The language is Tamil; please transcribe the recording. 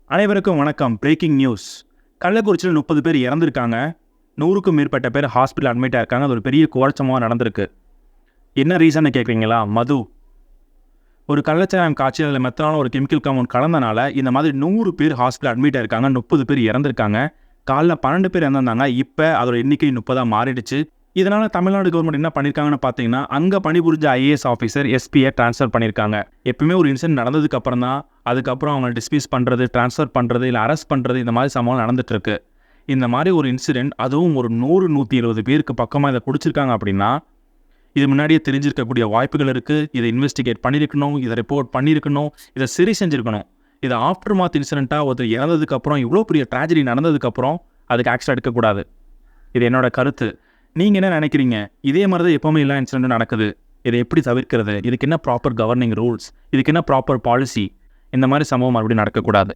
அனைவருக்கும் வணக்கம். Breaking news. கள்ளக்குறிச்சியில் 30 பேர் இறந்துருக்காங்க. 100க்கும் மேற்பட்ட பேர் ஹாஸ்பிட்டல் அட்மிட் ஆயிருக்காங்க. அது ஒரு பெரிய குவச்சமாக நடந்திருக்கு. என்ன ரீசன்னு கேட்குறீங்களா? மது. ஒரு கள்ளச்சாராயம் காய்ச்சி அதில் மெத்தனான ஒரு கெமிக்கல் காம்பவுண்ட் கலந்தனால இந்த மாதிரி 100 பேர் ஹாஸ்பிட்டல் அட்மிட் ஆயிருக்காங்க. 30 பேர் இறந்துருக்காங்க. காலைல 12 பேர் இறந்துருந்தாங்க. இப்போ அதோட எண்ணிக்கை 30 மாறிடுச்சு. இதனால் தமிழ்நாடு கவர்மெண்ட் என்ன பண்ணியிருக்காங்கன்னு பார்த்தீங்கன்னா, அங்கே பணிபுரிஞ்ச ஐஏஎஸ் ஆஃபீஸர் எஸ்பியை ட்ரான்ஸ்ஃபர் பண்ணியிருக்காங்க. எப்பவுமே ஒரு இன்சிடென்ட் நடந்ததுக்கு அப்புறம் தான் அதுக்கப்புறம் அவங்க டிஸ்மிஸ் பண்ணுறது, ட்ரான்ஸ்ஃபர் பண்ணுறது, இல்லை அரெஸ்ட் பண்ணுறது, இந்த மாதிரி சம்பவம் நடந்துட்டுருக்கு. இந்த மாதிரி ஒரு இன்சிடென்ட், அதுவும் ஒரு 100-120 பேருக்கு பக்கமாக இதை குடிச்சிருக்காங்க அப்படின்னா, இது முன்னாடியே தெரிஞ்சிருக்கக்கூடிய வாய்ப்புகள் இருக்குது. இதை இன்வெஸ்டிகேட் பண்ணியிருக்கணும், இதை ரிப்போர்ட் பண்ணியிருக்கணும், இதை சரி செஞ்சுருக்கணும். இதை ஆஃப்டர் மாத் இன்சிடென்ட்டாக ஒருத்தர் இறந்ததுக்கப்புறம், இவ்வளோ பெரிய ட்ராஜடி நடந்ததுக்கப்புறம் அதுக்கு ஆக்ஷன் எடுக்கக்கூடாது. இது என்னோட கருத்து. நீங்கள் என்ன நினைக்கிறீங்க? இதே மாதிரி தான் எப்போவுமே எல்லா இன்சிடென்ட்டும் நடக்குது. இதை எப்படி தவிர்க்கிறது? இதுக்கு என்ன ப்ராப்பர் கவர்னிங் ரூல்ஸ்? இதுக்கு என்ன ப்ராப்பர் பாலிசி? இந்த மாதிரி சம்பவம் மறுபடியும் நடக்கக்கூடாது.